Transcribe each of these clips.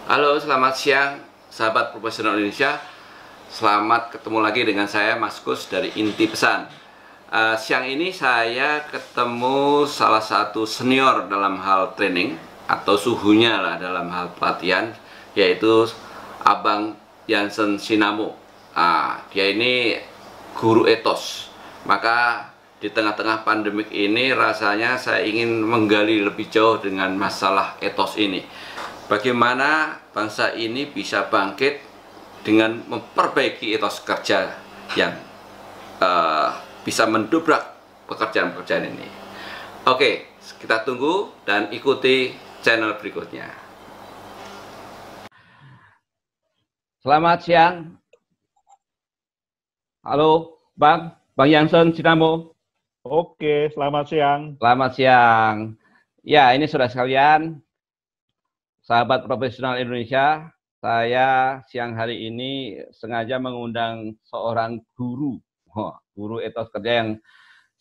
Halo, selamat siang sahabat profesional Indonesia. Selamat ketemu lagi dengan saya Mas Kus dari Inti Pesan. Siang ini saya ketemu salah satu senior dalam hal training atau suhunya lah dalam hal pelatihan, yaitu Abang Jansen Sinamo. Dia ini guru etos. Maka di tengah-tengah pandemik ini rasanya saya ingin menggali lebih jauh dengan masalah etos ini. Bagaimana bangsa ini bisa bangkit dengan memperbaiki etos kerja yang bisa mendobrak pekerjaan-pekerjaan ini. Oke, kita tunggu dan ikuti channel berikutnya. Selamat siang. Halo, Bang Jansen Sinamo. Oke, selamat siang. Selamat siang. Ya, ini saudara sekalian, sahabat profesional Indonesia, saya siang hari ini sengaja mengundang seorang guru, guru etos kerja yang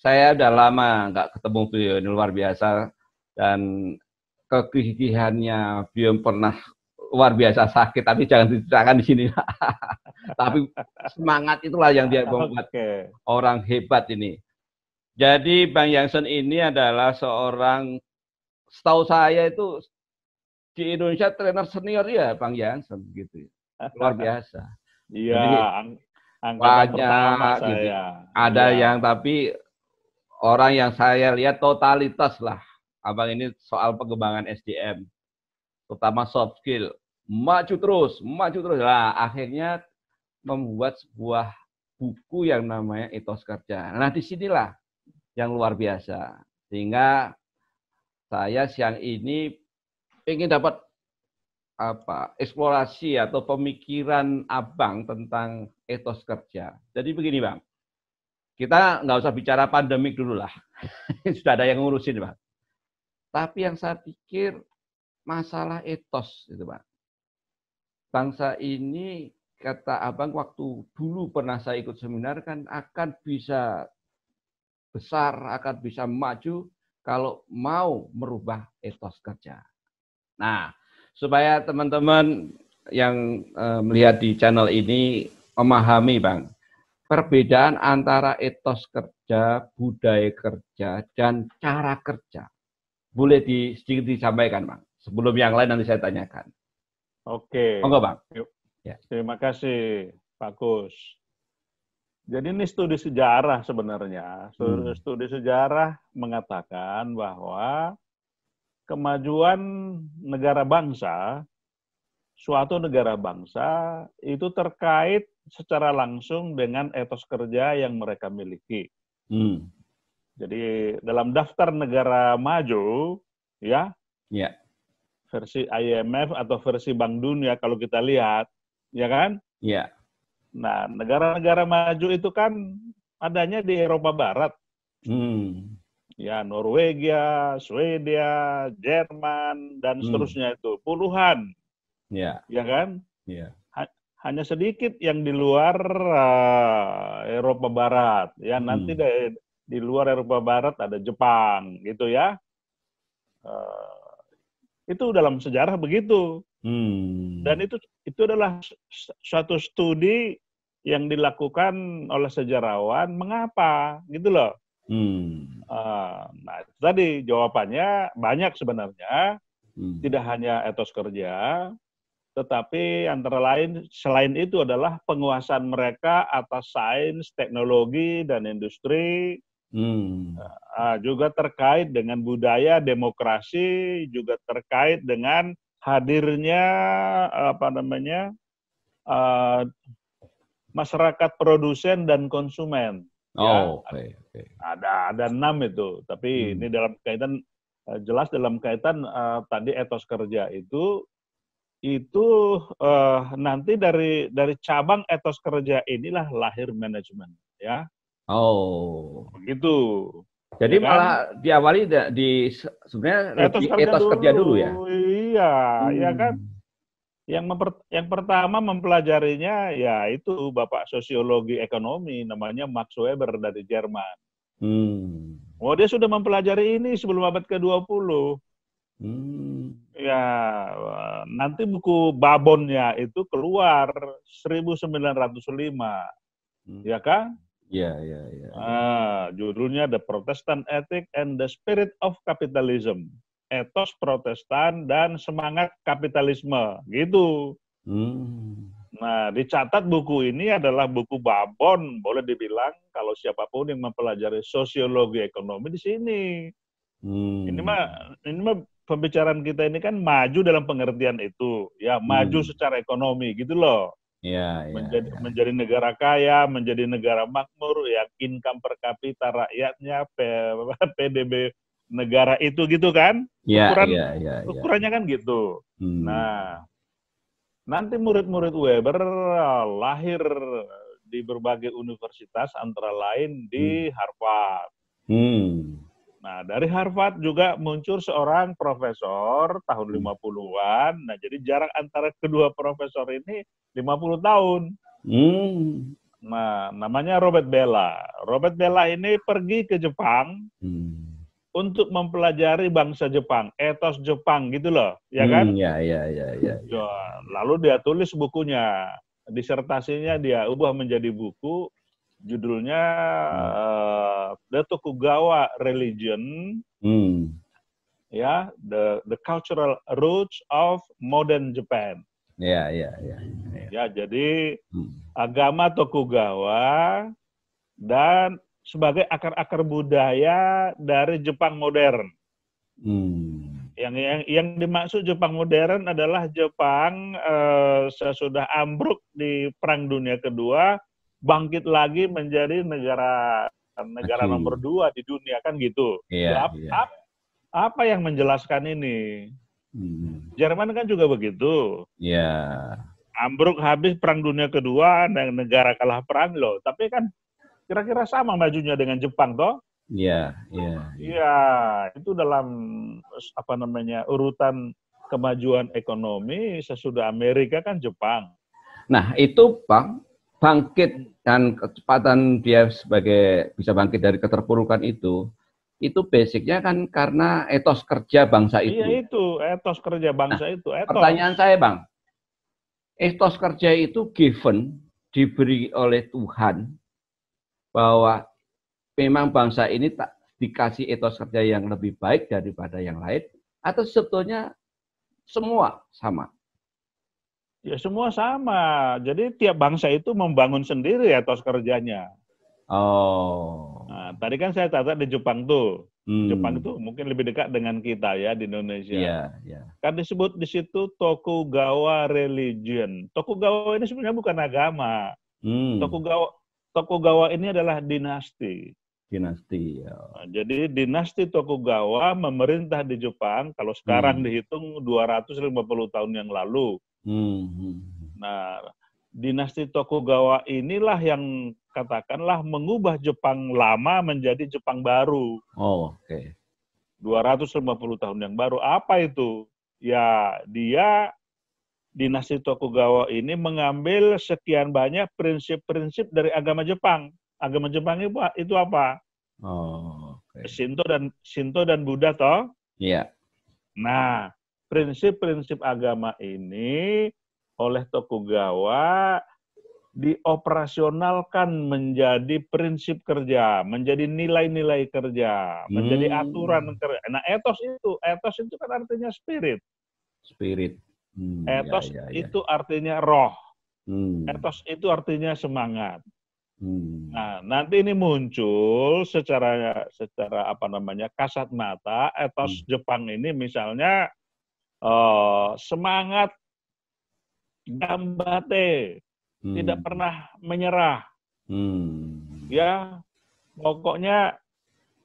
saya udah lama nggak ketemu beliau, ini luar biasa, dan kegigihannya beliau pernah luar biasa sakit, tapi jangan diceritakan di sini. Tapi semangat itulah yang dia membuat orang hebat ini. Jadi Bang Jansen ini adalah seorang, setahu saya itu di Indonesia trainer senior ya Bang Jansen gitu. Luar biasa. Iya, angkatan Banyak pertama gitu. saya. Ada Ya. yang tapi orang yang saya lihat totalitas lah. Abang ini soal pengembangan SDM, terutama soft skill. Maju terus, maju terus. Nah, akhirnya membuat sebuah buku yang namanya Etos Kerja. Nah, disinilah yang luar biasa. Sehingga saya siang ini ingin dapat eksplorasi atau pemikiran Abang tentang etos kerja. Jadi begini Bang, kita nggak usah bicara pandemik dulu lah, sudah ada yang ngurusin Bang. Tapi yang saya pikir masalah etos itu Bang. Bangsa ini kata Abang waktu dulu pernah saya ikut seminar kan akan bisa besar, akan bisa maju kalau mau merubah etos kerja. Nah, supaya teman-teman yang melihat di channel ini memahami Bang, perbedaan antara etos kerja, budaya kerja, dan cara kerja. Boleh sedikit disampaikan Bang, sebelum yang lain nanti saya tanyakan. Oke. Monggo Bang. Ya. Terima kasih Pak Kus. Jadi ini studi sejarah sebenarnya. Studi sejarah mengatakan bahwa kemajuan negara bangsa, suatu negara bangsa itu terkait secara langsung dengan etos kerja yang mereka miliki. Jadi dalam daftar negara maju, ya, versi IMF atau versi Bank Dunia kalau kita lihat, ya kan? Iya. Nah, negara-negara maju itu kan adanya di Eropa Barat. Ya, Norwegia, Swedia, Jerman, dan seterusnya itu puluhan, ya kan? Hanya sedikit yang di luar Eropa Barat, ya nanti di luar Eropa Barat ada Jepang, gitu ya. Itu dalam sejarah begitu, dan itu adalah suatu studi yang dilakukan oleh sejarawan. Mengapa, gitu loh? Nah, tadi jawabannya banyak sebenarnya, tidak hanya etos kerja, tetapi antara lain selain itu adalah penguasaan mereka atas sains, teknologi, dan industri. Juga terkait dengan budaya, demokrasi, juga terkait dengan hadirnya masyarakat produsen dan konsumen. Ada 6 itu, tapi ini dalam kaitan jelas dalam kaitan tadi etos kerja itu nanti dari cabang etos kerja inilah lahir manajemen, ya. Begitu. Jadi ya kan? Malah diawali sebenarnya etos kerja dulu ya. Iya, ya kan. Yang pertama mempelajarinya ya itu Bapak Sosiologi Ekonomi namanya Max Weber dari Jerman. Dia sudah mempelajari ini sebelum abad ke-20. Ya, nanti buku Babonnya itu keluar 1905, ya kan? Iya, iya, iya. Judulnya The Protestant Ethic and the Spirit of Capitalism. Etos Protestan dan semangat kapitalisme, gitu. Nah, dicatat buku ini adalah buku Babon, boleh dibilang kalau siapapun yang mempelajari sosiologi ekonomi di sini. Ini mah pembicaraan kita ini kan maju dalam pengertian itu, ya maju secara ekonomi gitu loh. Ya, menjadi negara kaya, menjadi negara makmur, ya income per kapita rakyatnya, PDB negara itu gitu kan? Ukurannya kan gitu. Nah, nanti murid-murid Weber lahir di berbagai universitas, antara lain di Harvard. Nah, dari Harvard juga muncul seorang profesor tahun 50-an. Nah, jadi jarak antara kedua profesor ini 50 tahun. Nah, namanya Robert Bella. Robert Bella ini pergi ke Jepang untuk mempelajari bangsa Jepang, etos Jepang gitu loh, ya kan? Ya. Lalu dia tulis bukunya, disertasinya dia ubah menjadi buku, judulnya The Tokugawa Religion, ya, the Cultural Roots of Modern Japan. Ya. Ya, jadi agama Tokugawa dan sebagai akar-akar budaya dari Jepang modern. Yang dimaksud Jepang modern adalah Jepang sesudah ambruk di Perang Dunia Kedua, bangkit lagi menjadi negara nomor 2 di dunia, kan gitu. Apa yang menjelaskan ini? Jerman kan juga begitu. Ambruk habis Perang Dunia Kedua, negara kalah perang loh. Tapi kan kira-kira sama majunya dengan Jepang toh? Iya, itu dalam urutan kemajuan ekonomi sesudah Amerika kan Jepang. Nah, itu Bang, bangkit dan kecepatan dia sebagai bisa bangkit dari keterpurukan itu basicnya kan karena etos kerja bangsa itu. Iya, itu etos kerja bangsa itu. Pertanyaan saya, Bang, etos kerja itu given, diberi oleh Tuhan, bahwa memang bangsa ini tak dikasih etos kerja yang lebih baik daripada yang lain, atau sebetulnya semua sama? Ya, semua sama. Jadi tiap bangsa itu membangun sendiri etos kerjanya. Nah, tadi kan saya catat di Jepang tuh. Jepang itu mungkin lebih dekat dengan kita ya di Indonesia. Kan disebut di situ Tokugawa Religion. Tokugawa ini sebenarnya bukan agama. Tokugawa ini adalah dinasti. Nah, jadi dinasti Tokugawa memerintah di Jepang, kalau sekarang dihitung 250 tahun yang lalu. Nah, dinasti Tokugawa inilah yang katakanlah mengubah Jepang lama menjadi Jepang baru. 250 tahun yang baru. Apa itu? Ya, dinasti Tokugawa ini mengambil sekian banyak prinsip-prinsip dari agama Jepang. Agama Jepang itu apa? Shinto dan Buddha toh? Iya. Nah, prinsip-prinsip agama ini oleh Tokugawa dioperasionalkan menjadi prinsip kerja, menjadi nilai-nilai kerja, menjadi aturan kerja. Nah, etos itu kan artinya spirit. Etos itu artinya roh. Etos itu artinya semangat. Nah, nanti ini muncul secara kasat mata etos Jepang ini, misalnya semangat gambate, tidak pernah menyerah. Ya, pokoknya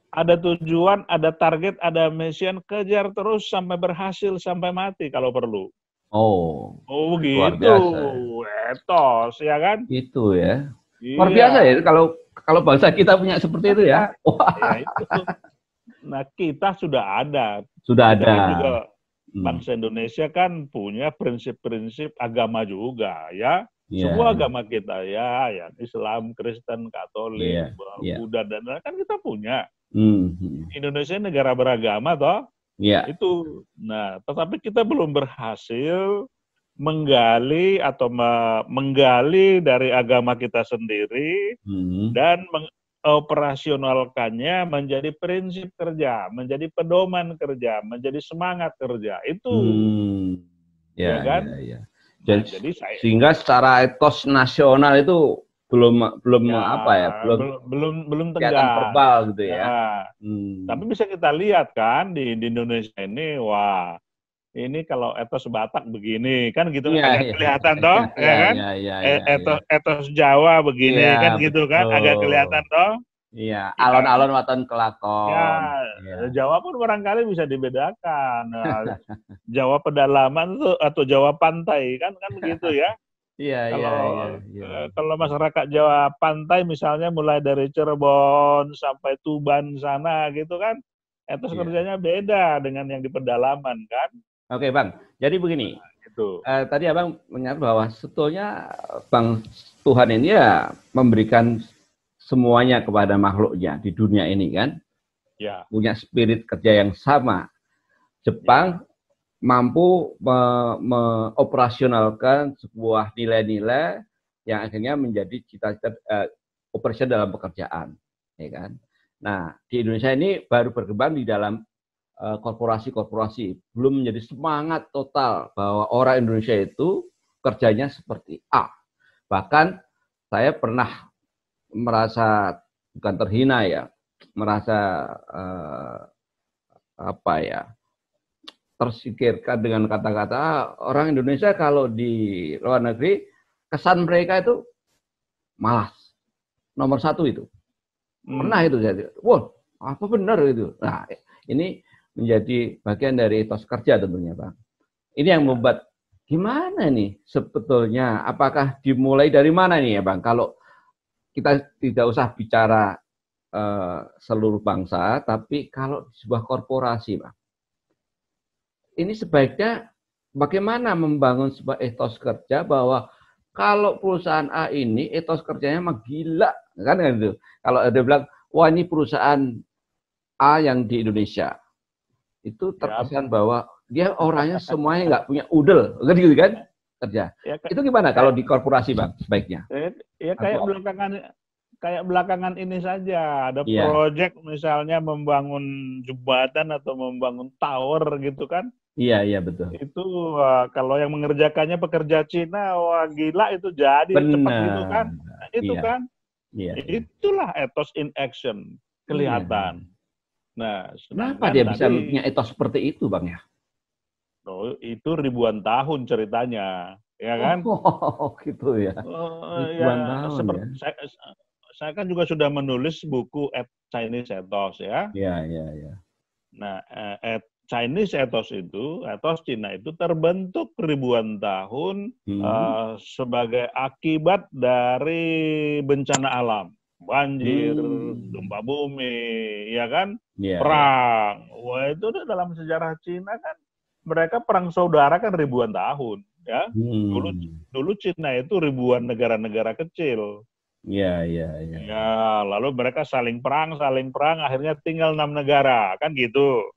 ada tujuan, ada target, ada mission, kejar terus sampai berhasil, sampai mati kalau perlu. Begitu. Etos, ya kan? Itu ya. Luar biasa ya kalau bangsa kita punya seperti itu ya. Ya, itu. Nah, kita sudah ada. Kita juga bangsa Indonesia kan punya prinsip-prinsip agama juga ya. Semua agama kita ya, Islam, Kristen, Katolik, Buddha, dan kan kita punya. Indonesia negara beragama toh. Iya. Itu. Nah, tetapi kita belum berhasil menggali atau menggali dari agama kita sendiri dan operasionalkannya menjadi prinsip kerja, menjadi pedoman kerja, menjadi semangat kerja. Itu. Ya, Ya kan? ya. Nah, Jadi sehingga secara etos nasional itu belum ya, apa ya, belum kelihatan tegas. verbal gitu ya. Nah, tapi bisa kita lihat kan di Indonesia ini, wah, ini kalau etos Batak begini kan gitu, agak kelihatan toh, ya kan? Etos Jawa begini kan gitu kan, agak kelihatan toh. Iya, alon-alon waton kelakon. Ya, Jawa pun barangkali bisa dibedakan. Nah, Jawa pedalaman tuh atau Jawa pantai kan begitu ya. Iya. Kalau masyarakat Jawa pantai misalnya mulai dari Cirebon sampai Tuban sana gitu kan, etos kerjanya beda dengan yang di pedalaman kan. Oke Bang, jadi begini. Itu. Tadi Abang menyatakan bahwa sebetulnya Bang Tuhan ini ya memberikan semuanya kepada makhluknya di dunia ini kan. Ya. Punya spirit kerja yang sama. Jepang mampu mengoperasionalkan sebuah nilai-nilai yang akhirnya menjadi cita-cita operasi dalam pekerjaan, ya kan? Nah, di Indonesia ini baru berkembang di dalam korporasi-korporasi, belum menjadi semangat total bahwa orang Indonesia itu kerjanya seperti A. Bahkan saya pernah merasa bukan terhina ya, merasa tersikirkan dengan kata-kata orang Indonesia kalau di luar negeri kesan mereka itu malas, nomor satu itu. Pernah itu saya, wah apa benar itu. Nah ini menjadi bagian dari etos kerja tentunya Bang. Ini yang membuat gimana nih sebetulnya, apakah dimulai dari mana nih ya Bang? Kalau kita tidak usah bicara seluruh bangsa, tapi kalau di sebuah korporasi Bang, ini sebaiknya bagaimana membangun sebuah etos kerja bahwa kalau perusahaan A ini etos kerjanya mah gila kan gitu. Kalau ada bilang wah ini perusahaan A yang di Indonesia itu terkesan bahwa dia orangnya semuanya nggak punya udel, gitu kan kerja. Ya, itu gimana kalau di korporasi Bang sebaiknya? Ya kayak belakangan ini saja ada proyek misalnya membangun jembatan atau membangun tower gitu kan. Iya betul. Itu kalau yang mengerjakannya pekerja Cina, wah gila itu jadi cepat gitu kan. Nah, itu kan. Itulah etos in action kelihatan. Nah, kenapa dia bisa punya etos seperti itu, Bang ya? Oh, itu ribuan tahun ceritanya, ya kan? Oh, gitu ya. Ribuan tahun ya. Saya kan juga sudah menulis buku Chinese Ethos ya. Iya. Nah, Chinese Ethos itu, etos Cina itu terbentuk ribuan tahun sebagai akibat dari bencana alam. Banjir, gempa bumi, ya kan? Perang. Wah, itu dalam sejarah Cina kan mereka perang saudara kan ribuan tahun, ya. Dulu Cina itu ribuan negara-negara kecil. Iya. Ya, lalu mereka saling perang, akhirnya tinggal 6 negara, kan gitu.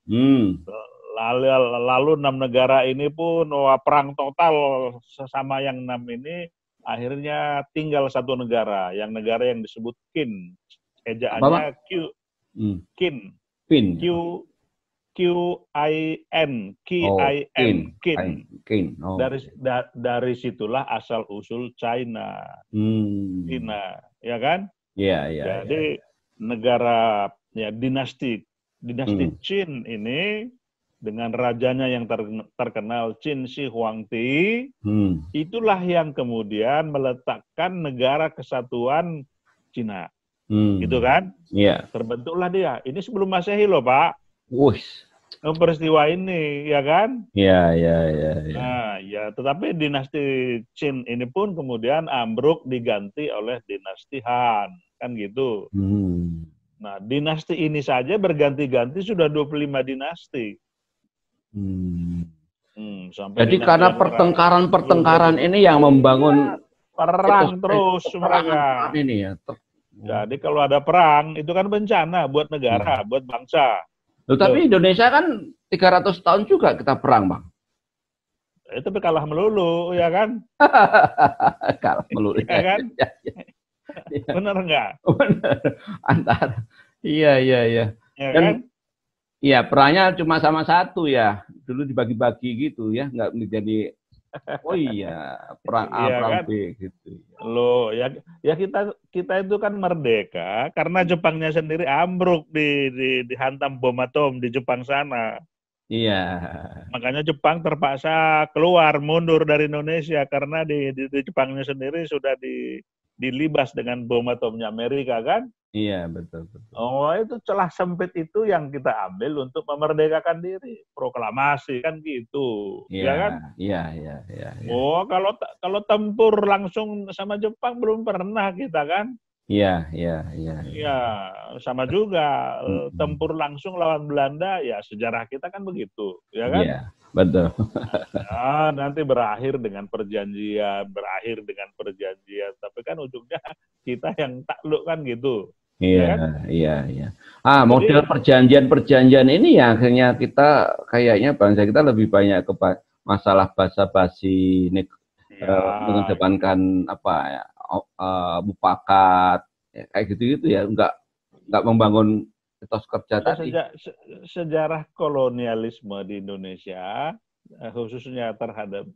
Lalu 6 negara ini pun perang total sesama yang 6 ini. Akhirnya tinggal satu negara, yang disebut Qin. Ejaannya Qin. Q-I-N. Qin. Dari situlah asal usul China. China, ya kan? Iya. Jadi negara dinasti Qin ini dengan rajanya yang terkenal Qin Shi Huangdi, itulah yang kemudian meletakkan negara kesatuan Cina. Gitu kan? Iya. Terbentuklah dia. Ini sebelum Masehi loh, Pak. Peristiwa ini, ya kan? Iya. Nah, ya, tetapi dinasti Qin ini pun kemudian ambruk diganti oleh dinasti Han, kan gitu. Nah, dinasti ini saja berganti-ganti sudah 25 dinasti. Jadi karena pertengkaran ini yang membangun perang terus mereka. Ini ya. Jadi kalau ada perang itu kan bencana buat negara, buat bangsa. Loh, tapi Indonesia kan 300 tahun juga kita perang, Bang. Tapi kalah melulu, ya kan? Kalah melulu. Ya kan? Ya, ya, ya. Benar nggak? Benar. Antara. Iya, iya, iya. Ya Dan kan? iya, perangnya cuma sama satu ya. Dulu dibagi-bagi gitu ya, nggak menjadi oh iya, perang A, Iya perang kan? B gitu. Loh, ya kita itu kan merdeka karena Jepangnya sendiri ambruk dihantam bom atom di Jepang sana. Iya. Makanya Jepang terpaksa keluar mundur dari Indonesia karena di Jepangnya sendiri sudah dilibas dengan bom atomnya Amerika kan. Iya, betul, betul. Oh, itu celah sempit itu yang kita ambil untuk memerdekakan diri, proklamasi kan gitu, Iya, ya kan? iya, iya, iya, iya. Oh, kalau tempur langsung sama Jepang belum pernah kita kan? Iya, iya, iya, iya. Ya, sama juga Mm-mm. tempur langsung lawan Belanda, ya sejarah kita kan begitu, ya kan? Iya, betul. Ah, nanti berakhir dengan perjanjian, tapi kan ujungnya kita yang takluk kan gitu, Iya, ya kan? iya, iya. Ah, model Jadi perjanjian-perjanjian ini ya akhirnya kita kayaknya bangsa kita lebih banyak ke masalah basa-basi ya, mengedepankan apa ya, mufakat ya, kayak gitu-gitu ya, nggak membangun etos kerja ya tadi. sejarah kolonialisme di Indonesia, khususnya terhadap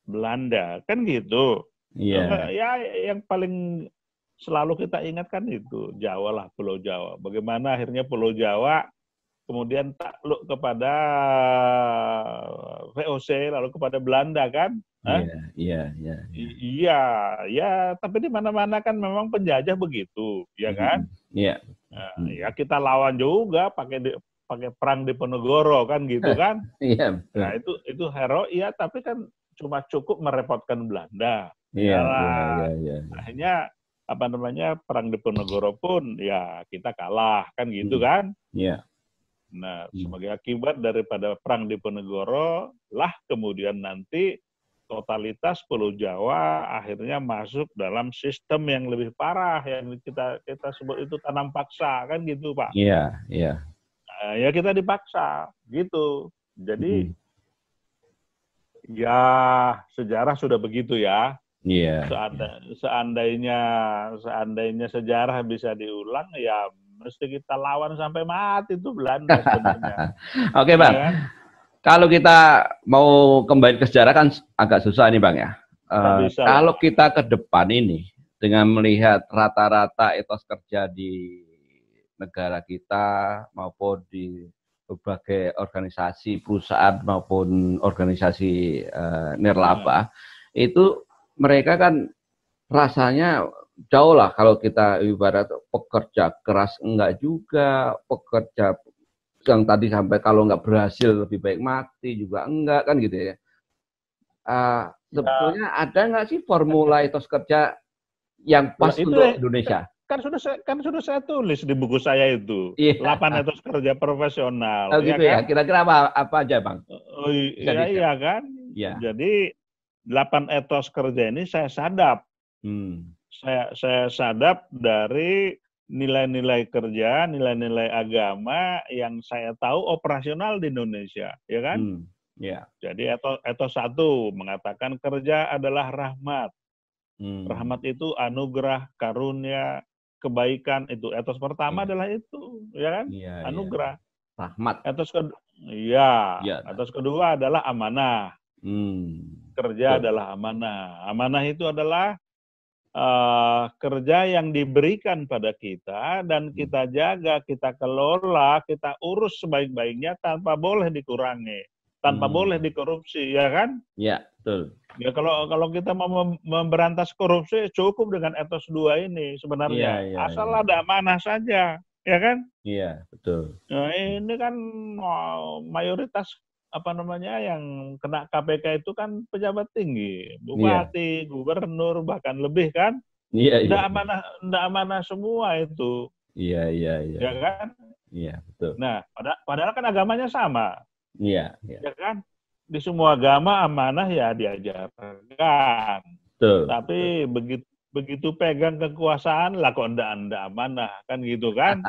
Belanda, kan gitu. Iya, Ya, yang paling selalu kita ingat kan itu Jawa lah, Pulau Jawa. Bagaimana akhirnya Pulau Jawa kemudian takluk kepada VOC lalu kepada Belanda kan? Hah? iya, iya, iya, iya. Iya, ya. Tapi di mana-mana kan memang penjajah begitu, ya kan? Mm, iya. Nah, Mm. ya kita lawan juga pakai perang di Ponorogo kan gitu kan? Iya, Nah betul. itu hero, iya. Tapi kan cuma cukup merepotkan Belanda. Iya, Ya iya, lah. iya, iya, iya. Akhirnya apa namanya perang di Ponorogo pun ya kita kalah kan gitu Mm, kan. iya. Nah Mm. sebagai akibat daripada perang di Ponorogo lah kemudian nanti totalitas Pulau Jawa akhirnya masuk dalam sistem yang lebih parah yang kita sebut itu tanam paksa kan gitu Pak. Iya, iya. Nah, ya kita dipaksa gitu. Jadi Mm. ya sejarah sudah begitu ya. Iya. Seandainya sejarah bisa diulang, ya mesti kita lawan sampai mati itu Belanda sebenarnya. Oke, Ya Bang. kan? Kalau kita mau kembali ke sejarah kan agak susah nih, Bang ya. Tak bisa lah. Kalau kita ke depan ini dengan melihat rata-rata etos kerja di negara kita maupun di berbagai organisasi perusahaan maupun organisasi nirlaba itu mereka kan rasanya jauh lah kalau kita ibarat pekerja keras enggak juga, pekerja yang tadi sampai kalau nggak berhasil lebih baik mati juga enggak kan gitu ya. Ya, Sebetulnya ada nggak sih formula etos kerja yang pas itu untuk Indonesia? kan sudah saya tulis di buku saya itu. Iya, 8 etos kerja oh profesional, ya gitu ya. kan? Kira-kira apa aja, Bang? Oh Bisa iya, di-share? iya kan? Iya. Jadi 8 etos kerja ini saya sadap. Hmm. Saya sadap dari nilai-nilai kerja, nilai-nilai agama yang saya tahu operasional di Indonesia, ya kan? Hmm. Ya. Jadi etos 1 mengatakan kerja adalah rahmat. Hmm. Rahmat itu anugerah, karunia, kebaikan. Itu etos pertama Iya. adalah itu, ya kan? Iya, iya. Anugerah. Rahmat. Etos kedua, ya. Iya. Etos kedua adalah amanah. Hmm. Kerja Betul. adalah amanah. Amanah itu adalah kerja yang diberikan pada kita dan kita jaga, kita kelola, kita urus sebaik-baiknya tanpa boleh dikurangi, tanpa boleh Hmm. dikorupsi, ya kan? Ya, betul. Ya kalau kita mau memberantas korupsi cukup dengan etos 2 ini Iya, sebenarnya. iya, Asal iya. ada amanah saja, ya kan? Iya, betul. Nah, ini kan mayoritas apa namanya yang kena KPK itu kan pejabat tinggi, Iya. bupati, gubernur, bahkan lebih kan? Iya, iya. Nggak amanah semua itu, Iya, iya, iya. ya kan? Iya, betul. Nah, padahal kan agamanya sama, Iya, iya. ya kan? Di semua agama amanah ya diajarkan. Betul, betul. Tapi begitu pegang kekuasaan lah kok ndak amanah, kan gitu kan?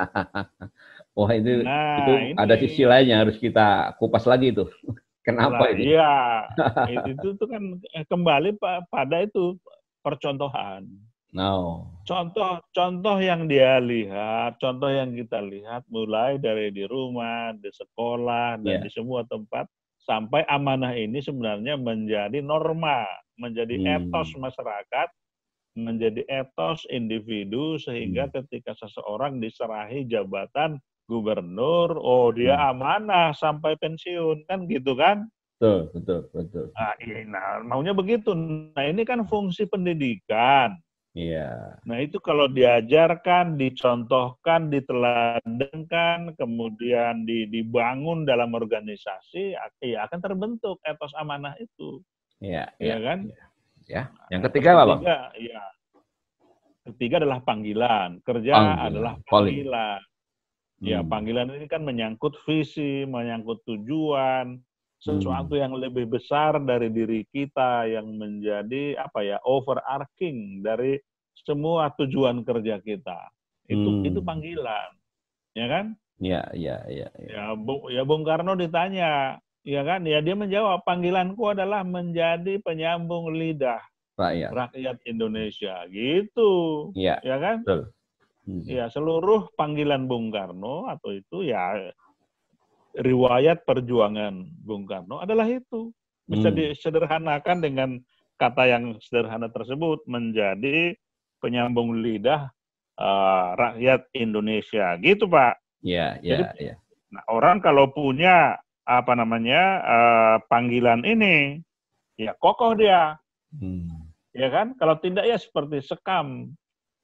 Wah, itu Nah, ada ini sisi lain yang harus kita kupas lagi tuh. Kenapa lah, itu? iya, itu tuh kan kembali pada itu percontohan. No. Contoh yang dia lihat, contoh yang kita lihat mulai dari di rumah, di sekolah, dan di Ya. semua tempat, sampai amanah ini sebenarnya menjadi norma, menjadi etos masyarakat, menjadi etos individu, sehingga ketika seseorang diserahi jabatan gubernur, oh dia amanah sampai pensiun, kan gitu kan? Betul, betul, betul. Nah, maunya begitu. Nah, ini kan fungsi pendidikan. Iya. Nah, itu kalau diajarkan, dicontohkan, diteladankan, kemudian dibangun dalam organisasi, ya akan terbentuk etos amanah itu. Iya, Ya iya. kan? Ya. Yang Nah, terus ketiga apa, Bang? ketiga adalah panggilan. Kerja adalah Panggilan, calling. panggilan. Ya, panggilan ini kan menyangkut visi, menyangkut tujuan, sesuatu yang lebih besar dari diri kita yang menjadi overarching dari semua tujuan kerja kita. Itu panggilan, ya kan? Iya, iya, iya. Ya Bung Karno ditanya, ya kan? Ya dia menjawab, panggilanku adalah menjadi penyambung lidah rakyat Indonesia, gitu, Iya, ya kan? betul. Ya, seluruh panggilan Bung Karno atau itu ya riwayat perjuangan Bung Karno adalah itu. Bisa disederhanakan dengan kata yang sederhana tersebut, menjadi penyambung lidah rakyat Indonesia, gitu Pak. Iya, iya, iya. Nah, orang kalau punya panggilan ini, ya kokoh dia, ya kan? Kalau tidak ya seperti sekam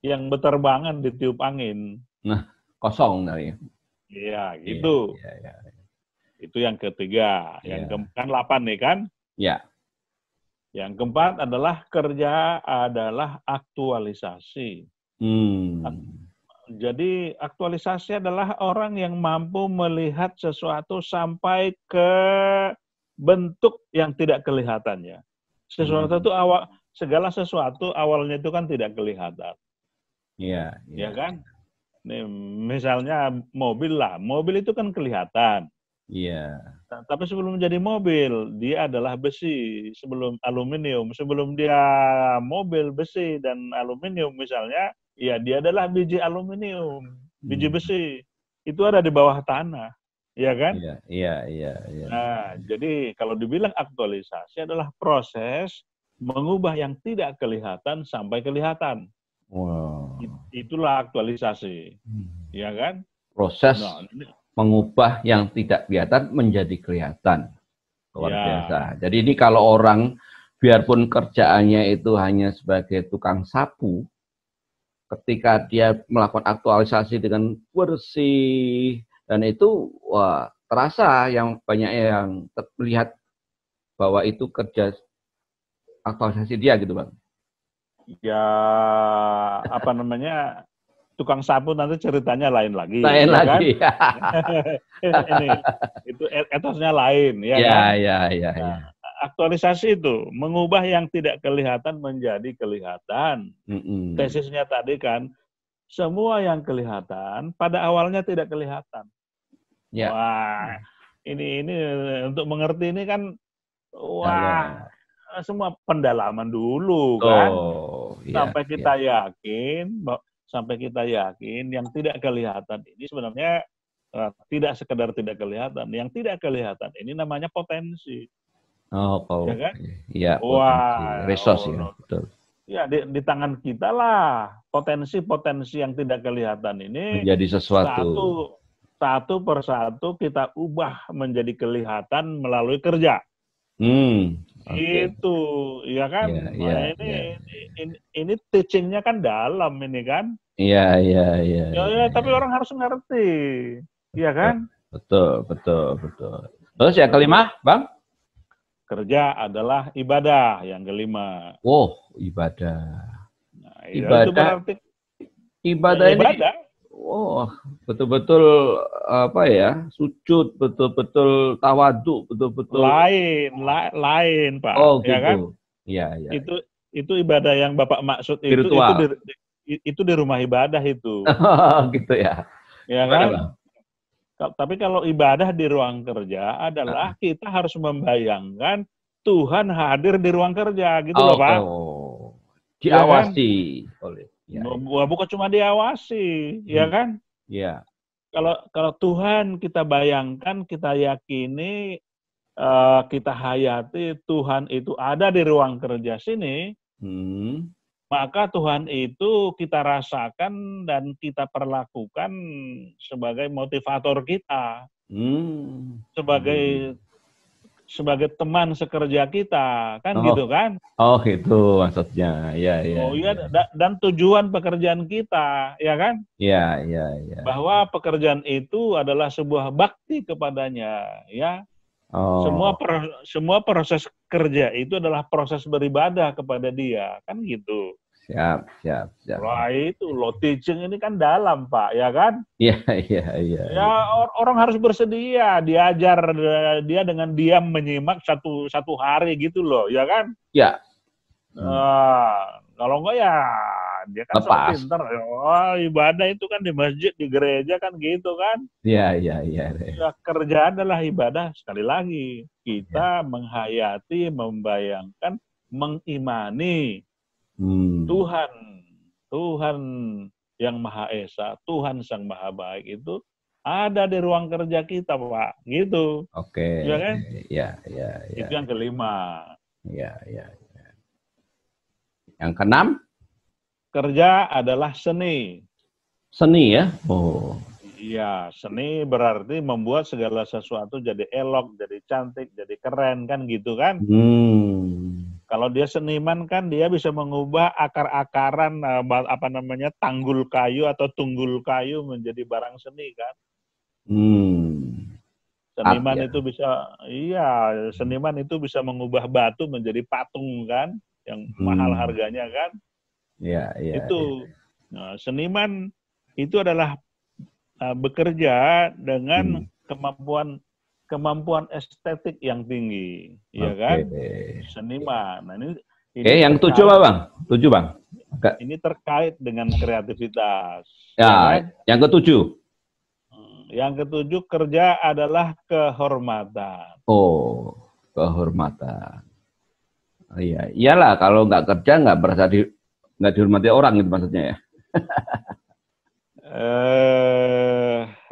yang berterbangan ditiup angin. Nah, kosong dari. Iya, gitu. Iya, iya, iya. Itu yang ketiga. Yang keempat, 8 nih kan? Ya. Yang keempat adalah kerja adalah aktualisasi. Jadi aktualisasi adalah orang yang mampu melihat sesuatu sampai ke bentuk yang tidak kelihatannya. Segala sesuatu awalnya itu kan tidak kelihatan. Iya, ya kan? Nih, misalnya mobil lah, mobil itu kan kelihatan. Iya. Tapi sebelum menjadi mobil, dia adalah besi, sebelum aluminium. Sebelum dia mobil besi dan aluminium misalnya, ya dia adalah biji aluminium, biji besi. Itu ada di bawah tanah, ya kan? Iya, iya, iya, iya. Nah, jadi kalau dibilang aktualisasi adalah proses mengubah yang tidak kelihatan sampai kelihatan. Wow. Itulah aktualisasi, ya kan? Proses mengubah yang tidak kelihatan menjadi kelihatan. Luar biasa. Jadi ini kalau orang biarpun kerjaannya itu hanya sebagai tukang sapu, ketika dia melakukan aktualisasi dengan bersih dan itu wah terasa yang banyak yang terlihat bahwa itu kerja aktualisasi dia gitu Bang. Ya apa namanya, tukang sapu nanti ceritanya lain lagi. Lain ya lagi. Kan? Ini itu etosnya lain, ya kan? Ya. Aktualisasi itu mengubah yang tidak kelihatan menjadi kelihatan. Tesisnya tadi kan, semua yang kelihatan pada awalnya tidak kelihatan. Ya. Wah, ini untuk mengerti ini kan, wah. Semua pendalaman dulu kan, sampai kita yakin yang tidak kelihatan ini sebenarnya tidak sekedar tidak kelihatan, yang tidak kelihatan ini namanya potensi. Ya kan? Iya, potensi, resource ya, betul. Ya di tangan kita lah potensi-potensi yang tidak kelihatan ini menjadi sesuatu. Satu persatu kita ubah menjadi kelihatan melalui kerja. Itu, ya kan? Ini teachingnya kan dalam ini kan? Iya. Tapi orang harus ngerti, ya kan? Betul. Terus yang kelima, Bang? Kerja adalah ibadah, yang kelima. Oh, ibadah. Nah, ibadah. Itu berarti ibadah ini. Oh, betul-betul apa ya? Sujud, betul-betul tawadu, betul-betul lain, Pak. Oh, gitu. Ya kan? Iya. itu ibadah yang Bapak maksud Spiritual. itu di rumah ibadah itu. Gitu ya. Ya Gimana, kan? Bang? Tapi kalau ibadah di ruang kerja adalah kita harus membayangkan Tuhan hadir di ruang kerja, gitu loh Pak. Oh, Ya kan? diawasi oleh. Ya, Bukan cuma diawasi, ya kan? ya. Kalau Tuhan kita bayangkan, kita yakini, kita hayati Tuhan itu ada di ruang kerja sini, maka Tuhan itu kita rasakan dan kita perlakukan sebagai motivator kita, sebagai teman sekerja kita, kan gitu kan? Oh gitu maksudnya, ya. Oh iya, dan tujuan pekerjaan kita, ya kan? Ya. Bahwa pekerjaan itu adalah sebuah bakti kepadanya, ya. Oh. Semua proses kerja itu adalah proses beribadah kepada Dia, kan gitu. Siap. Wah itu loh, teaching ini kan dalam Pak, ya kan? Iya. Ya orang harus bersedia diajar dia dengan diam menyimak satu hari gitu loh, ya kan? Ya. Kalau enggak ya dia kan sok Lepas. pinter. Oh, ibadah itu kan di masjid, di gereja kan gitu kan? Iya. Ya, kerja adalah ibadah. Sekali lagi, kita menghayati, membayangkan, mengimani Tuhan yang Maha Esa, Tuhan Sang Maha Baik itu ada di ruang kerja kita, Pak. Gitu. Oke. Ya kan? Ya. Itu yang kelima. Ya. Yang keenam? Kerja adalah seni. Seni ya? Oh. Iya, seni berarti membuat segala sesuatu jadi elok, jadi cantik, jadi keren, kan gitu kan? Kalau dia seniman kan dia bisa mengubah akar-akaran tanggul kayu atau tunggul kayu menjadi barang seni kan? Seniman itu bisa mengubah batu menjadi patung kan, yang mahal harganya kan? Iya. Itu. Nah, seniman itu adalah bekerja dengan kemampuan estetik yang tinggi, ya kan? Seniman. Nah, ini yang ketujuh apa, Bang? Tujuh, Bang. Ini terkait dengan kreativitas. Ya, kan? yang ketujuh. Yang ketujuh, kerja adalah kehormatan. Oh, kehormatan. Iya, iyalah kalau nggak kerja nggak berasa nggak dihormati orang itu maksudnya ya.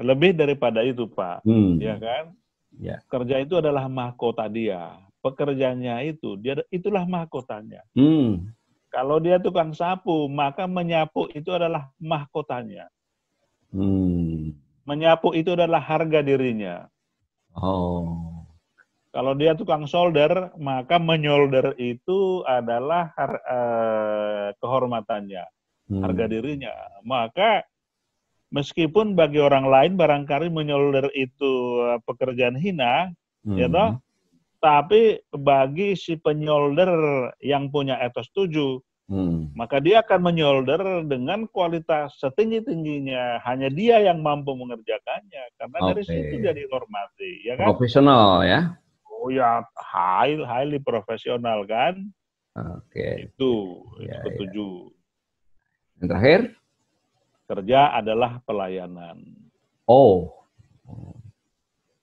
Lebih daripada itu, Pak. Ya kan? Ya. Kerja itu adalah mahkota dia. Pekerjaannya itulah mahkotanya. Kalau dia tukang sapu, maka menyapu itu adalah mahkotanya. Menyapu itu adalah harga dirinya. Oh. Kalau dia tukang solder, maka menyolder itu adalah kehormatannya, harga dirinya. Maka meskipun bagi orang lain barangkali menyolder itu pekerjaan hina, ya toh, tapi bagi si penyolder yang punya etos 7, maka dia akan menyolder dengan kualitas setinggi-tingginya. Hanya dia yang mampu mengerjakannya, karena dari situ dia dihormati, ya kan? Profesional ya? Oh ya, highly profesional kan? Itu ketujuh. Yang terakhir? Kerja adalah pelayanan. Oh,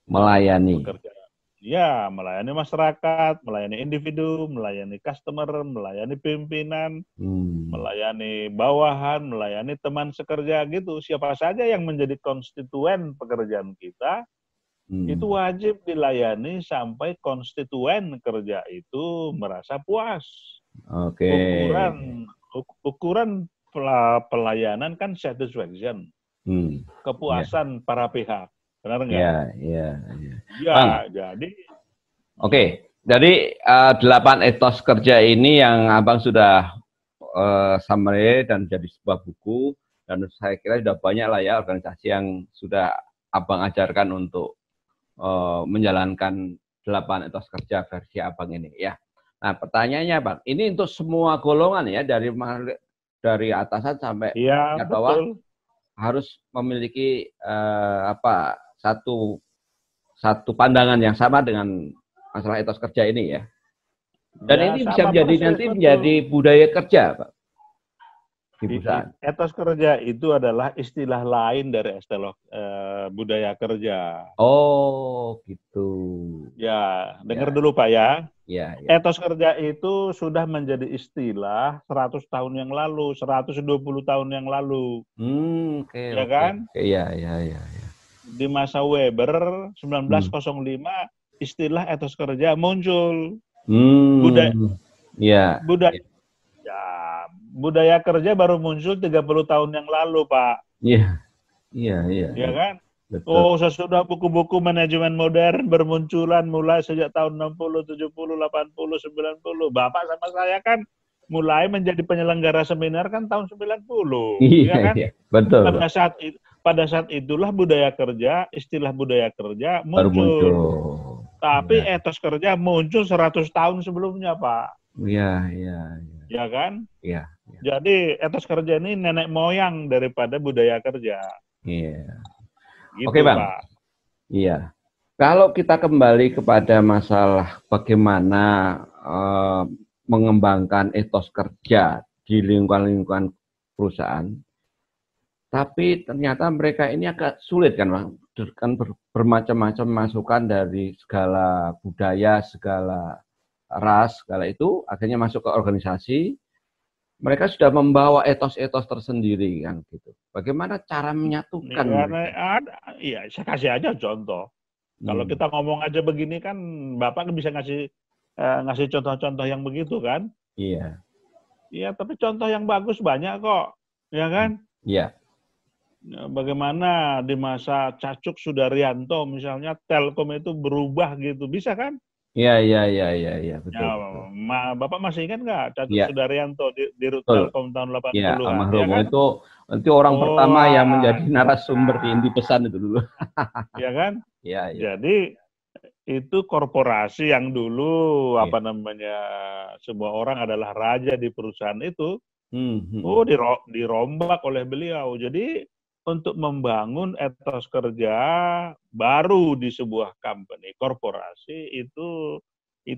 melayani. Ya, melayani masyarakat, melayani individu, melayani customer, melayani pimpinan, melayani bawahan, melayani teman sekerja gitu. Siapa saja yang menjadi konstituen pekerjaan kita, itu wajib dilayani sampai konstituen kerja itu merasa puas. Ukuran pelayanan kan satisfaction, kepuasan para pihak. Benar nggak? Iya. Ya, jadi. Jadi 8 etos kerja ini yang Abang sudah summary dan jadi sebuah buku, dan saya kira sudah banyak lah ya organisasi yang sudah Abang ajarkan untuk menjalankan 8 etos kerja versi Abang ini ya. Nah, pertanyaannya Bang, ini untuk semua golongan ya, dari atasan sampai bawah, betul, harus memiliki satu pandangan yang sama dengan masalah etos kerja ini ya. Dan Ya, ini bisa sama menjadi persis, nanti betul. menjadi budaya kerja, Pak, di perusahaan. Etos kerja itu adalah istilah lain dari budaya kerja. Oh, gitu. Ya, dengar Ya, dulu Pak ya. ya, ya. Etos kerja itu sudah menjadi istilah 100 tahun yang lalu, 120 tahun yang lalu. Oke, Ya oke. kan? Oke, ya, ya, ya, ya. Di masa Weber Hmm. 1905 istilah etos kerja muncul. Budaya Hmm. Ya, budaya ya, budaya kerja baru muncul 30 tahun yang lalu, Pak. iya, iya, iya, Ya iya. kan? Betul. Oh, sesudah buku-buku manajemen modern bermunculan mulai sejak tahun 60, 70, 80, 90. Bapak sama saya kan mulai menjadi penyelenggara seminar kan tahun 90, Iya, ya kan? iya. Betul, Pak. Pada saat itulah budaya kerja, istilah budaya kerja Baru muncul. muncul. Tapi Iya, etos kerja muncul 100 tahun sebelumnya, Pak. iya, iya, Ya kan? iya, iya. Jadi etos kerja ini nenek moyang daripada budaya kerja. Iya. Oke, Gitu, Bang. Pak. Iya. Kalau kita kembali kepada masalah bagaimana mengembangkan etos kerja di lingkungan-lingkungan perusahaan, tapi ternyata mereka ini agak sulit kan, Bang? Kan bermacam-macam masukan dari segala budaya, segala ras, segala itu akhirnya masuk ke organisasi. Mereka sudah membawa etos-etos tersendiri kan gitu. Bagaimana cara menyatukan Karena mereka? iya, saya kasih aja contoh. Kalau Hmm. kita ngomong aja begini kan, Bapak bisa ngasih contoh-contoh yang begitu kan? Iya. Iya, tapi contoh yang bagus banyak kok, ya kan? Iya. Bagaimana di masa Cacuk Sudaryanto misalnya Telkom itu berubah gitu, bisa kan? Iya, iya, iya, iya, iya, Ya, betul, betul. Bapak masih ingat nggak Cacuk Iya, Sudaryanto di Rut betul. Telkom tahun Iya, 80-an, ya almarhum kan? itu orang Oh, pertama yang menjadi narasumber di Inti Pesan itu dulu. ya kan? Iya, iya. Jadi itu korporasi yang dulu Iya. semua orang adalah raja di perusahaan itu, Hmm, hmm. dirombak oleh beliau. Jadi untuk membangun etos kerja baru di sebuah company korporasi itu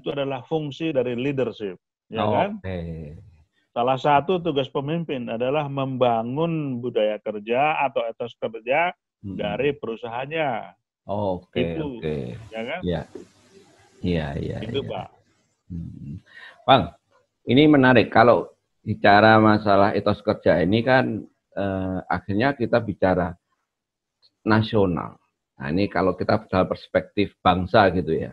adalah fungsi dari leadership, ya kan? Oke. Salah satu tugas pemimpin adalah membangun budaya kerja atau etos kerja Hmm. dari perusahaannya. Oke, Itu, oke. ya kan? Iya, iya, iya, Itu, iya. Pak. Hmm. Bang, ini menarik kalau bicara masalah etos kerja ini kan akhirnya kita bicara nasional. Nah, ini kalau kita dalam perspektif bangsa gitu ya.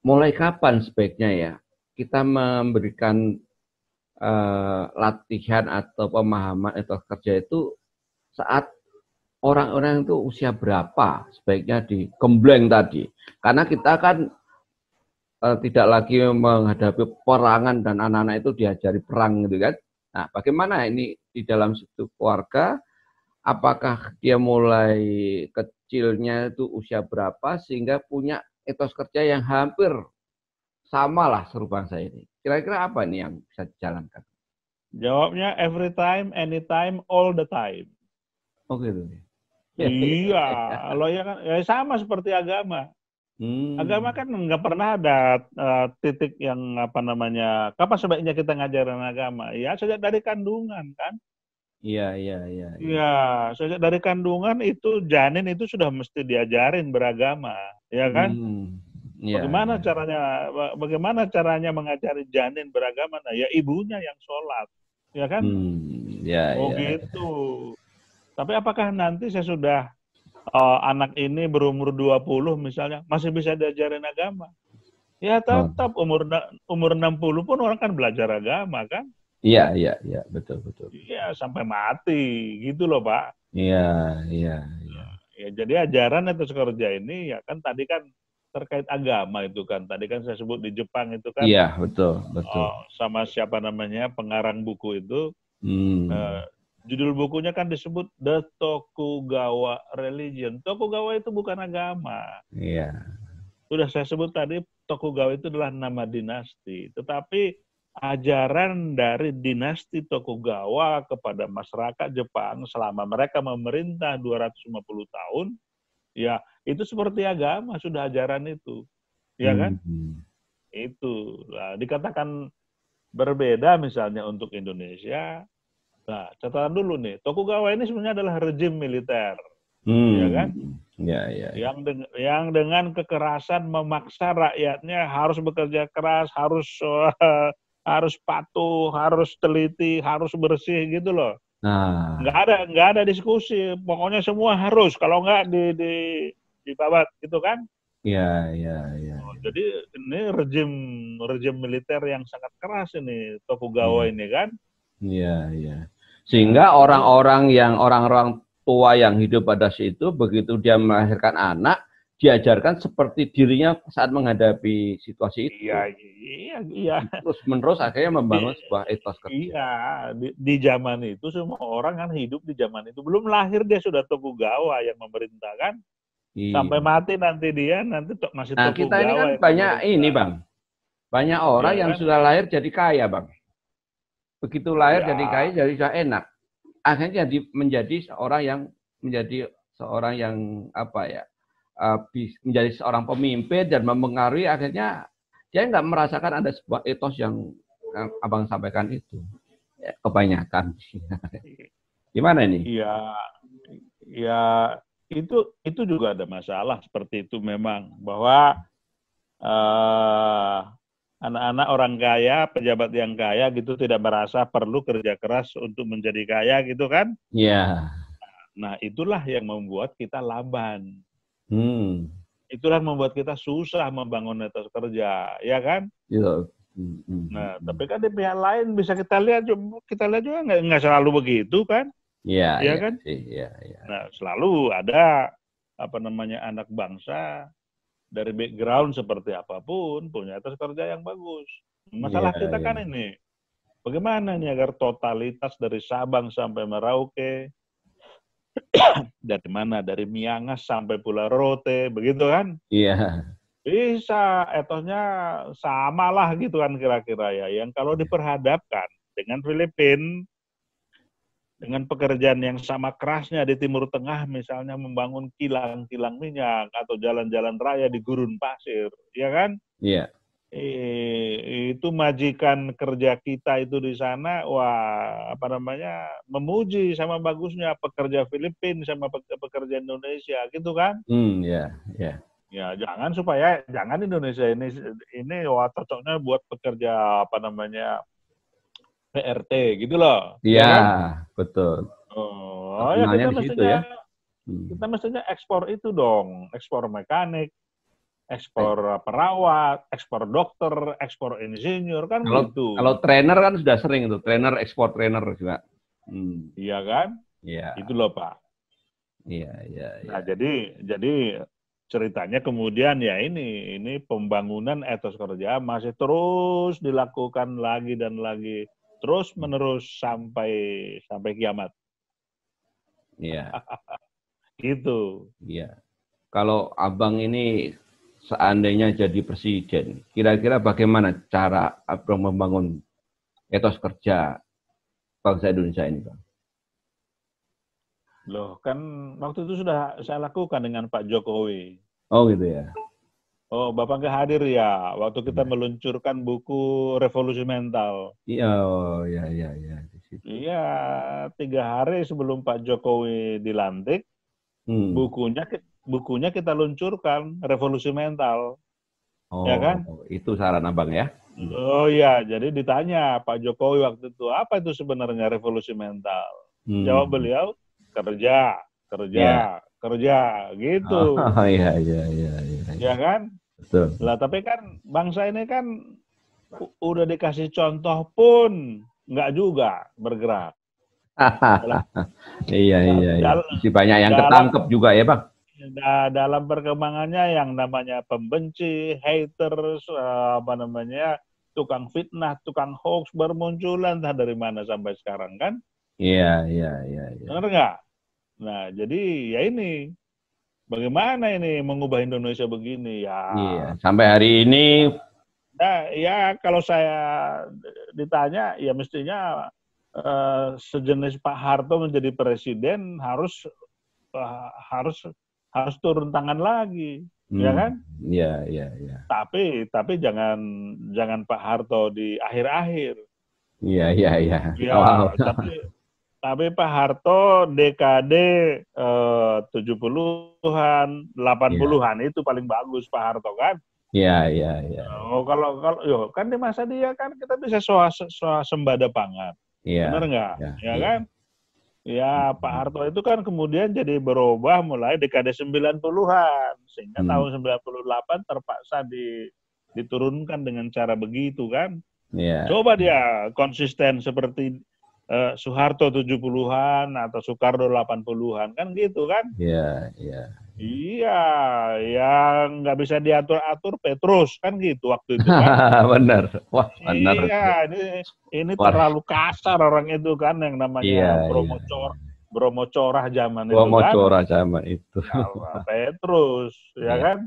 Mulai kapan sebaiknya ya kita memberikan latihan atau pemahaman etos kerja itu saat orang-orang itu usia berapa sebaiknya digembleng tadi. Karena kita kan tidak lagi menghadapi perangan dan anak-anak itu diajari perang gitu kan. Nah, bagaimana ini di dalam satu keluarga, apakah dia mulai kecilnya itu usia berapa sehingga punya etos kerja yang hampir sama lah serupa bangsa ini. Kira-kira apa nih yang bisa dijalankan? Jawabnya every time, anytime, all the time. Oh gitu. Iya, kalau ya kan ya sama seperti agama. Agama kan nggak pernah ada titik yang kapan sebaiknya kita ngajarin agama? Ya sejak dari kandungan kan. Iya, iya, iya, iya. Iya, sejak dari kandungan itu janin itu sudah mesti diajarin beragama, ya kan? Iya, Bagaimana iya. caranya bagaimana caranya mengajari janin beragama? Nah, ya ibunya yang sholat, ya kan? Iya, Oh iya. gitu. Tapi apakah nanti saya sudah anak ini berumur 20 misalnya masih bisa diajarin agama? Ya Oh. tetap umur 60 pun orang kan belajar agama kan? Iya, iya, iya, betul, betul. Iya sampai mati gitu loh Pak. Iya, iya, iya. Ya jadi ajaran etos kerja ini ya kan tadi kan terkait agama itu kan. Tadi kan saya sebut di Jepang itu kan Iya, betul, betul. sama siapa namanya pengarang buku itu Hmm. judul bukunya kan disebut The Tokugawa Religion. Tokugawa itu bukan agama. Iya. Sudah saya sebut tadi Tokugawa itu adalah nama dinasti. Tetapi ajaran dari dinasti Tokugawa kepada masyarakat Jepang selama mereka memerintah 250 tahun, ya itu seperti agama sudah ajaran itu. Ya kan? Itu. Nah, dikatakan berbeda misalnya untuk Indonesia. Nah, catatan dulu nih, Tokugawa ini sebenarnya adalah rejim militer, ya kan? Ya, ya, ya. Yang dengan kekerasan memaksa rakyatnya harus bekerja keras, harus patuh, harus teliti, harus bersih gitu loh. Nah, Nggak ada diskusi, pokoknya semua harus, kalau nggak dibabat gitu kan. ya, ya, ya, Jadi ini rejim militer yang sangat keras ini ya, Tokugawa ini kan. ya, ya. Nah, Sehingga itu orang-orang tua yang hidup pada situ begitu dia melahirkan anak diajarkan seperti dirinya saat menghadapi situasi iya itu. iya iya Terus menerus akhirnya di, membangun sebuah etos kerja. iya di zaman itu semua orang kan hidup di zaman itu. Belum lahir dia sudah Tokugawa yang memerintah kan. Sampai Iya. mati nanti masih Nah, kita ini kan Tokugawa yang banyak ini, memerintah. Bang. Banyak orang Ya yang kan? sudah lahir jadi kaya, Bang. Begitu lahir jadi kaya, Ya, jadi sudah enak. Akhirnya menjadi seorang yang apa ya, menjadi seorang pemimpin dan mempengaruhi, akhirnya dia nggak merasakan ada sebuah etos yang abang sampaikan itu. Ya, kebanyakan. Gimana ini? iya, ya itu juga ada masalah seperti itu memang bahwa eh, anak-anak orang kaya, pejabat yang kaya gitu tidak merasa perlu kerja keras untuk menjadi kaya gitu kan. Ya. Nah, itulah yang membuat kita lamban. Hmm. Itulah yang membuat kita susah membangun etos kerja, ya kan? Gitu. Nah, tapi kan di pihak lain bisa kita lihat juga nggak selalu begitu kan, Ya, ya ya kan? sih, ya, ya. Nah, selalu ada apa namanya anak bangsa dari background seperti apapun punya etos kerja yang bagus. Ya, Masalah kita ya. kan ini, bagaimana nih agar totalitas dari Sabang sampai Merauke, dari mana? Dari Miangas sampai Pulau Rote, begitu kan? Iya. Bisa, etosnya sama lah gitu kan kira-kira ya. Yang kalau diperhadapkan dengan Filipina, dengan pekerjaan yang sama kerasnya di Timur Tengah, misalnya membangun kilang-kilang minyak atau jalan-jalan raya di gurun pasir, ya kan? Iya. Itu majikan kerja kita itu di sana, wah apa namanya, memuji sama bagusnya pekerja Filipina sama pekerja Indonesia, gitu kan? Ya, ya. Ya jangan Indonesia ini wah cocoknya buat pekerja apa namanya PRT gitu loh, Iya, ya kan? betul. Oh ya Optimalnya di situ ya. kita mestinya ekspor itu dong, ekspor mekanik, Baik. ekspor perawat, ekspor dokter, ekspor insinyur kan Kalau kalau gitu. trainer kan sudah sering itu, trainer ekspor trainer juga. Iya kan? Itu Iya, loh Pak. iya, iya, Nah, iya. jadi ceritanya kemudian ya ini pembangunan etos kerja masih terus dilakukan lagi dan lagi, terus menerus sampai sampai kiamat. Iya, Gitu. iya. Kalau abang ini seandainya jadi presiden, kira-kira bagaimana cara abang membangun etos kerja bangsa Indonesia ini, Bang? Loh, kan waktu itu sudah saya lakukan dengan Pak Jokowi. Oh gitu ya. Oh, Bapak nggak hadir ya waktu kita Iya, meluncurkan buku Revolusi Mental. iya, oh, iya, iya, iya, di situ. Iya, 3 hari sebelum Pak Jokowi dilantik, Hmm. bukunya kita luncurkan Revolusi Mental, ya Oh, kan? itu saran abang ya. Oh iya, jadi ditanya Pak Jokowi waktu itu, apa itu sebenarnya revolusi mental? Jawab Hmm. beliau, kerja, Iya. kerja, kerja, gitu. Oh, iya, iya, iya, iya, iya. Ya kan? Betul. Lah, tapi kan bangsa ini kan udah dikasih contoh pun nggak juga bergerak. Dalam, Iya, iya, iya. dal- Masih banyak yang dalam, ketangkep juga ya, Bang. dalam perkembangannya yang namanya pembenci, haters, apa namanya, tukang fitnah, tukang hoax bermunculan entah dari mana sampai sekarang kan? Iya, iya, iya, iya. Benar nggak? Nah, jadi ya ini, bagaimana ini mengubah Indonesia begini? Ya, Iya, sampai hari ini ya kalau saya ditanya, ya mestinya sejenis Pak Harto menjadi presiden harus harus turun tangan lagi, ya kan? Iya, iya, iya. Tapi jangan Pak Harto di akhir-akhir. Iya, iya, iya. Ya, tapi Pak Harto dekade 70-an, Iya, 80-an itu paling bagus Pak Harto kan. iya, iya, iya. Oh, kalau kan di masa dia kan kita bisa swasembada pangan. Iya, Benar nggak? iya, Ya iya. kan? Ya, Pak Harto itu kan kemudian jadi berubah mulai dekade 90-an. Sehingga Hmm, tahun 98 terpaksa diturunkan dengan cara begitu kan. iya, Coba dia konsisten seperti Soeharto 70-an atau Soekarno 80-an. Kan gitu kan. iya, iya. Iya, yang nggak bisa diatur-atur Petrus. Kan gitu waktu itu kan. Benar. Wah, benar. Iya, ini Wah, terlalu kasar orang itu kan yang namanya iya, iya. Bromo Corah zaman Gua itu mau kan. coba sama itu. Kalau Petrus, ya Iya. kan?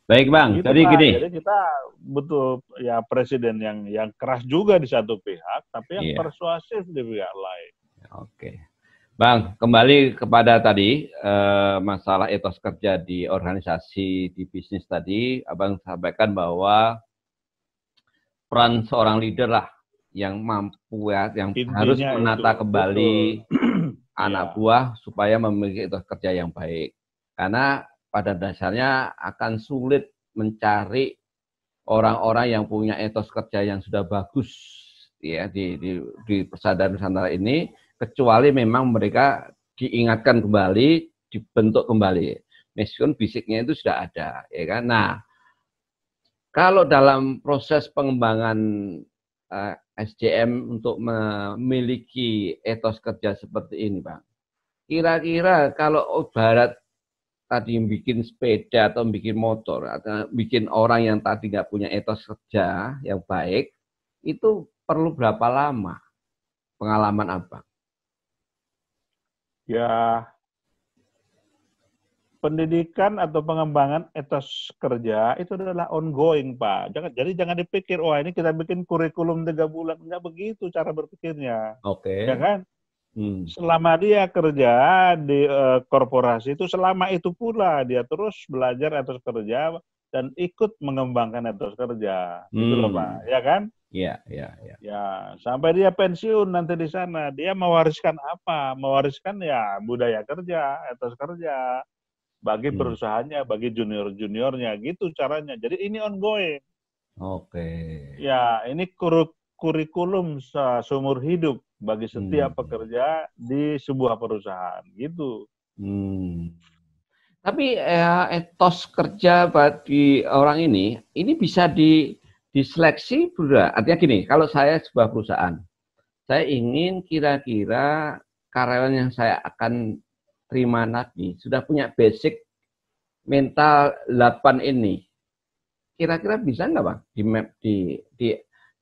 Baik, Bang. Gitu Jadi Pak. gini. Jadi kita betul ya presiden yang keras juga di satu pihak, tapi yang Iya, persuasif di pihak lain. oke. Bang, kembali kepada tadi masalah etos kerja di organisasi, di bisnis tadi, Abang sampaikan bahwa peran seorang leader lah yang mampu ya, yang harus Intinya itu, menata betul. kembali anak Ya, buah supaya memiliki etos kerja yang baik. Karena pada dasarnya akan sulit mencari orang-orang yang punya etos kerja yang sudah bagus ya di persadaran Nusantara ini, kecuali memang mereka diingatkan kembali, dibentuk kembali. Meskipun fisiknya itu sudah ada, ya kan? Nah, kalau dalam proses pengembangan SDM untuk memiliki etos kerja seperti ini, Bang, kira-kira kalau barat tadi bikin sepeda atau bikin motor atau bikin orang yang tadi nggak punya etos kerja yang baik, itu perlu berapa lama pengalaman Abang? ya pendidikan atau pengembangan etos kerja itu adalah ongoing, Pak. Jangan dipikir, wah ini kita bikin kurikulum 3 bulan. Enggak begitu cara berpikirnya. Ya Oke. kan? Hmm. Selama dia kerja di korporasi itu, selama itu pula dia terus belajar etos kerja dan ikut mengembangkan etos kerja. Gitu loh, Pak. Hmm. Ya kan? Ya, ya, ya. Ya, sampai dia pensiun nanti di sana, dia mewariskan apa? Mewariskan ya budaya kerja, etos kerja bagi Hmm. perusahaannya, bagi junior-juniornya, gitu caranya. Jadi ini ongoing. Oke. Ya, ini kurikulum seumur hidup bagi Hmm. setiap pekerja di sebuah perusahaan, gitu. Hmm. Tapi etos kerja bagi orang ini bisa diseleksi, Bro. Artinya gini, kalau saya sebuah perusahaan, saya ingin kira-kira karyawan yang saya akan terima nanti sudah punya basic mental 8 ini. Kira-kira bisa nggak, Bang?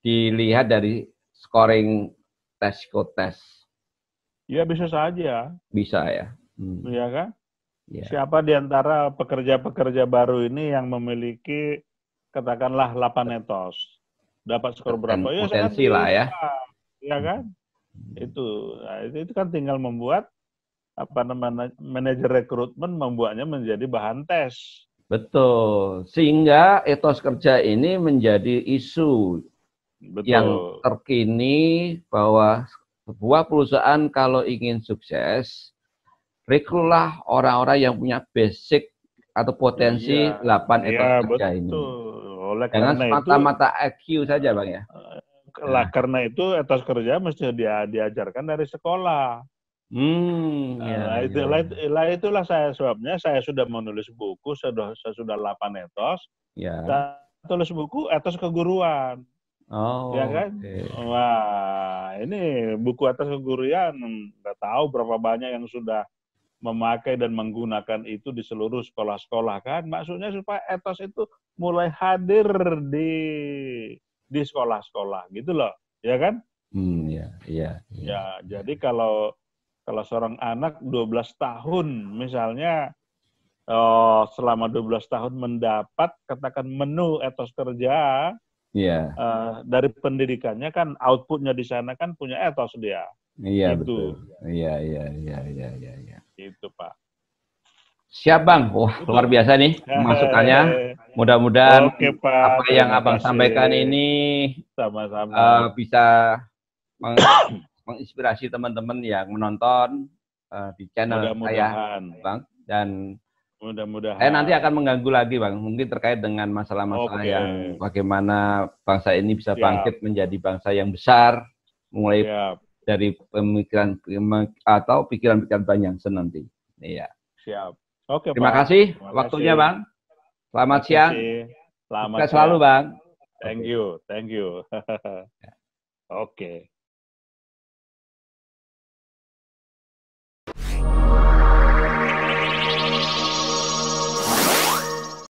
Dilihat dari scoring tes psikotes. Ya, bisa saja, Bisa ya. ya kan? Ya. Siapa di antara pekerja-pekerja baru ini yang memiliki, katakanlah 8 etos? Dapat skor berapa? Ya, sangat Potensi lah ya. bisa, ya kan? Itu kan tinggal membuat apa namanya manajer rekrutmen membuatnya menjadi bahan tes. Betul. Sehingga etos kerja ini menjadi isu yang Betul. terkini bahwa sebuah perusahaan kalau ingin sukses, rekrutlah orang-orang yang punya basic atau Iya, potensi 8 iya etos kerja ini. betul. Oleh Jangan karena itu, semata-mata IQ saja, Bang ya. Nah, karena itu etos kerja mesti diajarkan dari sekolah. ya, ya, Itulah sebabnya saya sudah menulis buku, saya sudah 8 etos. ya. Saya tulis buku etos keguruan, ya Oh, kan? oke. Wah, ini buku etos keguruan, nggak tahu berapa banyak yang sudah memakai dan menggunakan itu di seluruh sekolah-sekolah kan. Maksudnya supaya etos itu mulai hadir di sekolah-sekolah gitu loh, ya kan? Ya, ya, ya. Ya, jadi kalau seorang anak 12 tahun misalnya selama 12 tahun mendapat katakan menu etos kerja Iya, dari pendidikannya kan outputnya di sana kan punya etos dia. iya betul. Gitu. Iya, iya, iya, iya, iya, iya. Itu, Pak. Siap Bang. Wah, luar biasa nih masukannya. Mudah-mudahan Oke Pak, apa yang terima Abang kasih. sampaikan ini Sama-sama. bisa menginspirasi teman-teman yang menonton di channel saya, Mudah-mudahan. Bang. Dan Mudah-mudahan. saya nanti akan mengganggu lagi, Bang. Mungkin terkait dengan masalah-masalah Oke. yang bagaimana bangsa ini bisa Siap. bangkit menjadi bangsa yang besar, mulai Siap. dari pemikiran atau pikiran-pikiran Bang Jansen nanti. Iya. Siap. Oke, Terima Pak. kasih Terima waktunya, kasih. Bang. Selamat Terima siang. kasih. Selamat Sukses selalu, siang. Bang. Thank Oke. you. Thank you. Oke.